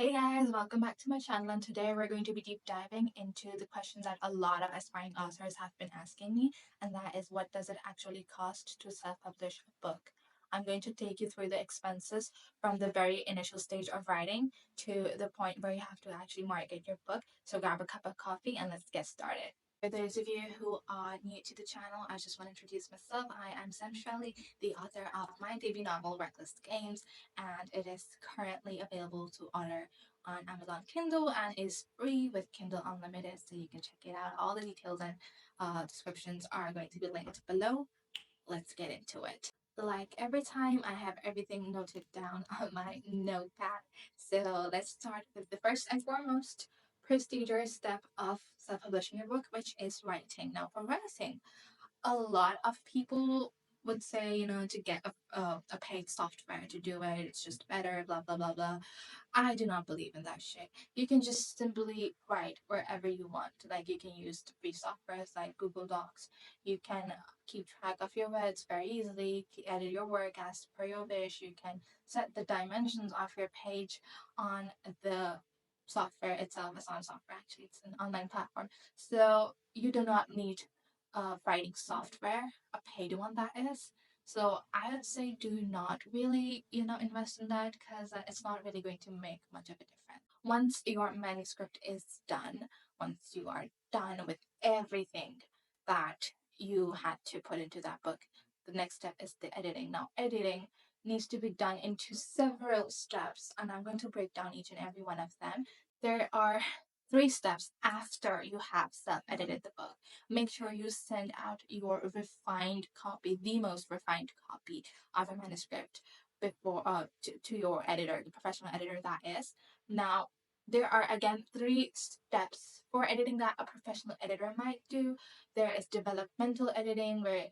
Hey guys, welcome back to my channel, and today we're going to be deep diving into the questions that a lot of aspiring authors have been asking me, and that is, what does it actually cost to self-publish a book? I'm going to take you through the expenses from the very initial stage of writing to the point where you have to actually market your book. So grab a cup of coffee and let's get started. For those of you who are new to the channel, I just want to introduce myself. I am Sam Shelley, the author of my debut novel, Reckless Games, and it is currently available to order on Amazon Kindle and is free with Kindle Unlimited, so you can check it out. All the details and descriptions are going to be linked below. Let's get into it. Like every time, I have everything noted down on my notepad. So let's start with the first and foremost prestigious step of self publishing your book, which is writing. Now, for writing, a lot of people would say, to get a paid software to do it, it's just better, blah, blah, blah, blah. I do not believe in that shit. You can just simply write wherever you want. Like, you can use the free softwares like Google Docs. You can keep track of your words very easily, edit your work as per your wish. You can set the dimensions of your page on the software itself. It's not software, actually, it's an online platform. So you do not need writing software, a paid one that is. So I would say do not really, invest in that, because it's not really going to make much of a difference. Once your manuscript is done, once you are done with everything that you had to put into that book, the next step is the editing. Now, editing needs to be done into several steps, and I'm going to break down each and every one of them. There are three steps after you have self edited the book. Make sure you send out your refined copy, the most refined copy of a manuscript before to your editor, the professional editor that is. Now, there are again three steps for editing that a professional editor might do. There is developmental editing, where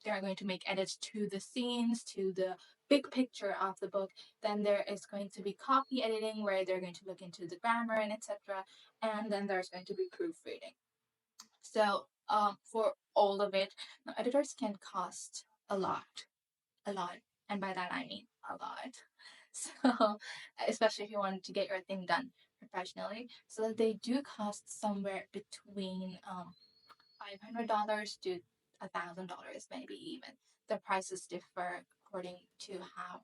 they're going to make edits to the scenes, to the big picture of the book. Then there is going to be copy editing, where they're going to look into the grammar and etc. And then there's going to be proofreading. So, for all of it, now editors can cost a lot, and by that I mean a lot. So, especially if you want to get your thing done professionally, so they do cost somewhere between $500 to $1,000, maybe even. The prices differ according to how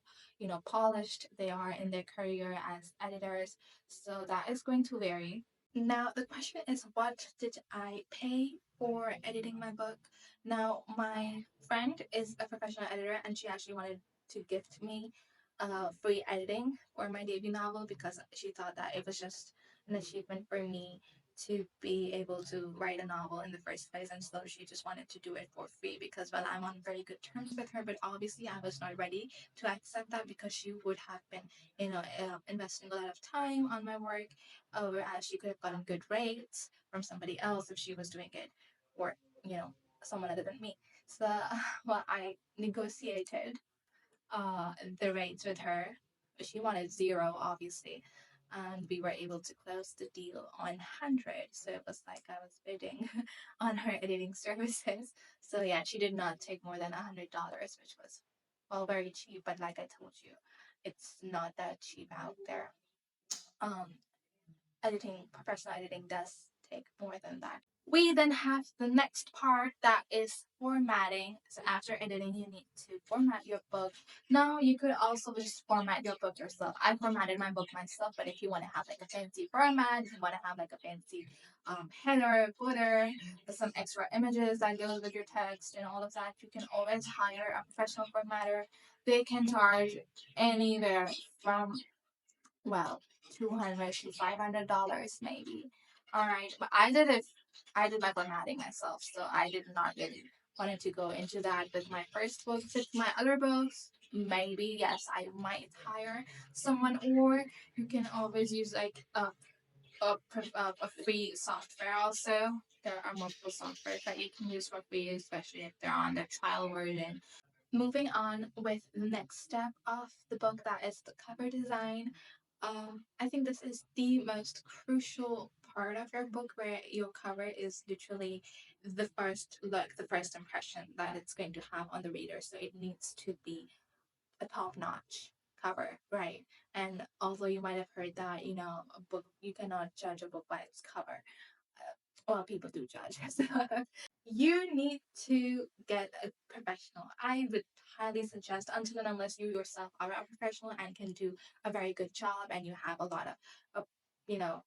polished they are in their career as editors, so that is going to vary. Now, the question is, what did I pay for editing my book? Now, my friend is a professional editor, and she actually wanted to gift me free editing for my debut novel, because she thought that it was just an achievement for me to be able to write a novel in the first place. And so she just wanted to do it for free, because, well, I'm on very good terms with her, but obviously I was not ready to accept that, because she would have been, investing a lot of time on my work, whereas she could have gotten good rates from somebody else if she was doing it for, you know, someone other than me. So, well, I negotiated the rates with her. She wanted zero, obviously, and we were able to close the deal on 100. So it was like I was bidding on her editing services. So yeah, she did not take more than $100, which was, well, very cheap. But like I told you, it's not that cheap out there. Um, Professional editing does take more than that. We then have the next part, that is formatting. So after editing, you need to format your book. Now, you could also just format your book yourself. I formatted my book myself, but if you want to have like a fancy format, if you want to have like a fancy header, footer, with some extra images that goes with your text and all of that, you can always hire a professional formatter. They can charge anywhere from, well, 200 to $500 maybe. All right, but I did it. I did my formatting myself, so I did not really wanted to go into that with my first book. With my other books, maybe yes, I might hire someone, or you can always use like a free software. Also, there are multiple softwares that you can use for free, especially if they're on the trial version. Moving on with the next step of the book, that is the cover design. I think this is the most crucial part of your book, where your cover is literally the first look, the first impression that it's going to have on the reader. So it needs to be a top notch cover, right? And although you might have heard that, a book, you cannot judge a book by its cover. Well, people do judge. So you need to get a professional. I would highly suggest, until and unless you yourself are a professional and can do a very good job and you have a lot of you know,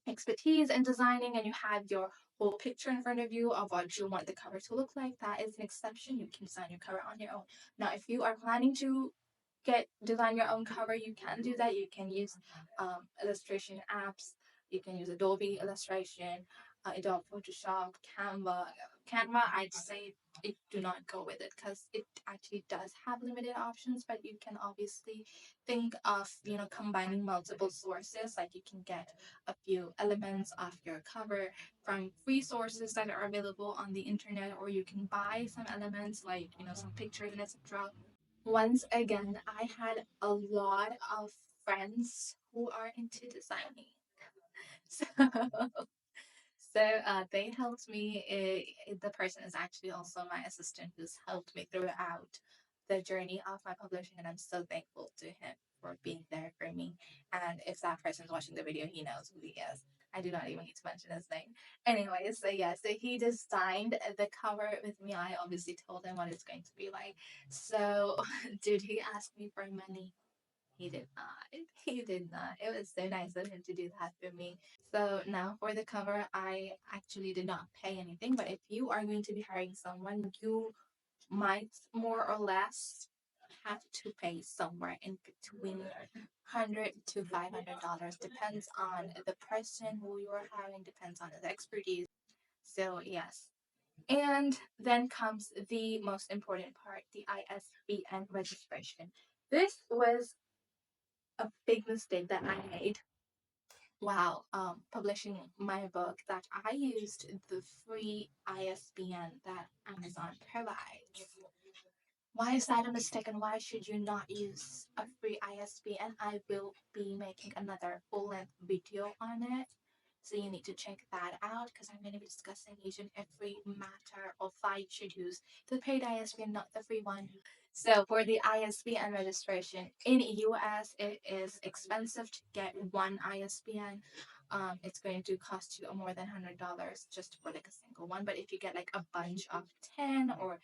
expertise in designing and you have your whole picture in front of you of what you want the cover to look like, that is an exception. You can design your cover on your own. Now, if you are planning to design your own cover, you can do that. You can use illustration apps. You can use Adobe Illustration, Adobe Photoshop, Canva. I'd say do not go with it because it actually does have limited options. But you can obviously think of combining multiple sources. Like you can get a few elements of your cover from free sources that are available on the internet, or you can buy some elements like some pictures and etc. Once again, I had a lot of friends who are into designing. So, they helped me. The person is actually also my assistant who's helped me throughout the journey of my publishing, and I'm so thankful to him for being there for me. And if that person is watching the video, he knows who he is. I do not even need to mention his name. Anyway, so yeah, so he designed the cover with me. I obviously told him what it's going to be like. So, did he ask me for money? He did not. He did not. It was so nice of him to do that for me. So now for the cover, I actually did not pay anything. But if you are going to be hiring someone, you might more or less have to pay somewhere in between $100 to $500. Depends on the person who you are hiring. Depends on his expertise. So yes. And then comes the most important part, the ISBN registration. This was a big mistake that I made while publishing my book, that I used the free ISBN that Amazon provides. Why is that a mistake and why should you not use a free ISBN? I will be making another full-length video on it. So you need to check that out because I'm going to be discussing each and every matter of why you should use the paid ISBN, not the free one. So for the ISBN registration in US, it is expensive to get one ISBN. It's going to cost you more than $100 just for like a single one. But if you get like a bunch of 10 or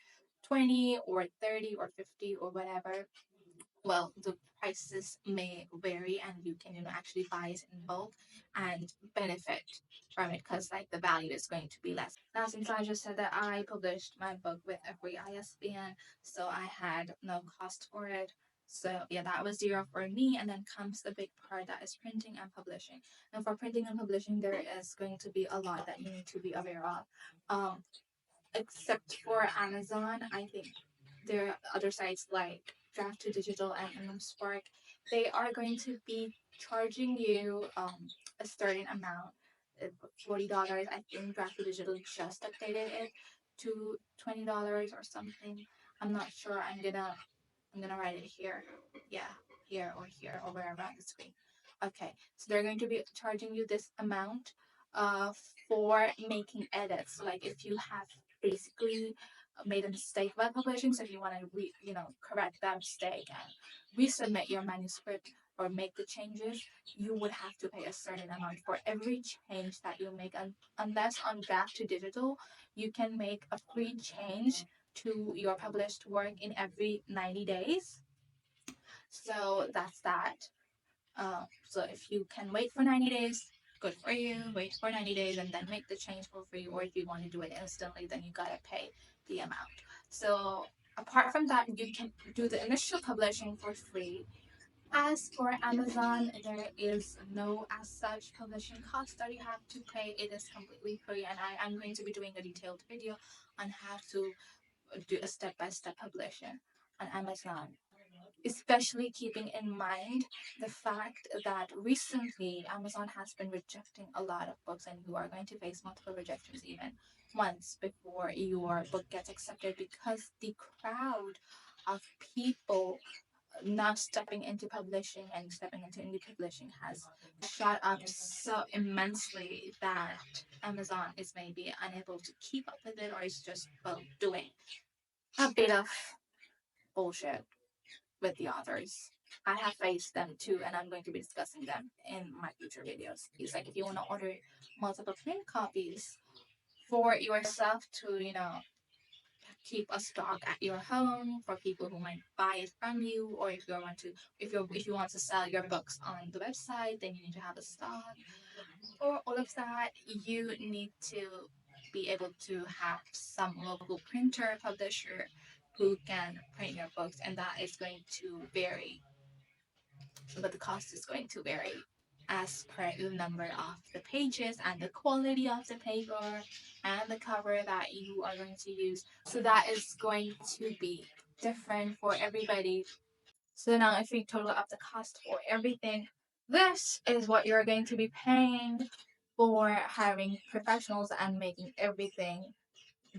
20 or 30 or 50 or whatever, well, the prices may vary and you can actually buy it in bulk and benefit from it because like the value is going to be less. Now, since I just said that I published my book with a free ISBN, so I had no cost for it. So yeah, that was zero for me. And then comes the big part, that is printing and publishing. And for printing and publishing, there is going to be a lot that you need to be aware of. Um, except for Amazon, I think there are other sites like Draft to Digital and Spark. They are going to be charging you a certain amount, $40. I think Draft to Digital just updated it to $20 or something. I'm not sure. I'm gonna write it here. Yeah, here or wherever on the screen. Okay, so they're going to be charging you this amount uh, for making edits. Like if you have basically made a mistake while publishing, so if you want to correct that mistake and resubmit your manuscript or make the changes, you would have to pay a certain amount for every change that you make. And unless on Draft to Digital, you can make a free change to your published work in every 90 days. So that's that. So if you can wait for 90 days, good for you. Wait for 90 days and then make the change for free. Or if you want to do it instantly, then you gotta pay the amount. So apart from that, you can do the initial publishing for free. As for Amazon, there is no as such publishing cost that you have to pay. It is completely free, and I'm going to be doing a detailed video on how to do a step-by-step publishing on Amazon, especially keeping in mind the fact that recently Amazon has been rejecting a lot of books, and you are going to face multiple rejections even once before your book gets accepted, because the crowd of people now stepping into publishing and stepping into indie publishing has shot up so immensely that Amazon is maybe unable to keep up with it, or is just doing a bit of bullshit with the authors. I have faced them too, and I'm going to be discussing them in my future videos. It's like if you want to order multiple print copies for yourself to, keep a stock at your home for people who might buy it from you, or if you want to sell your books on the website, then you need to have a stock. For all of that, you need to be able to have some local printer publisher who can print your books, and that is going to vary, but the cost is going to vary as per the number of the pages and the quality of the paper and the cover that you are going to use. So that is going to be different for everybody. So now if we total up the cost for everything, this is what you're going to be paying for hiring professionals and making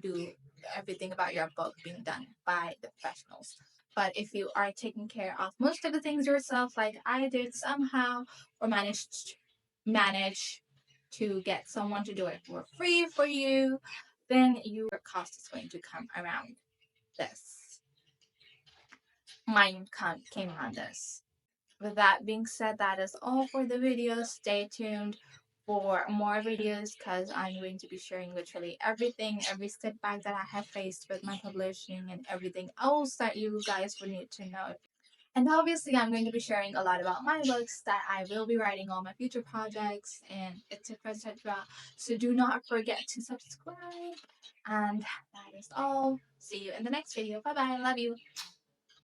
do everything about your book being done by the professionals. But if you are taking care of most of the things yourself, like I did somehow, or manage to get someone to do it for free for you, then your cost is going to come around this. Came around this. With that being said, that is all for the video. Stay tuned for more videos because I'm going to be sharing literally everything, every setback that I have faced with my publishing and everything else that you guys would need to know. And obviously, I'm going to be sharing a lot about my books that I will be writing on my future projects and etc. etc. So do not forget to subscribe. And that is all. See you in the next video. Bye bye. Love you.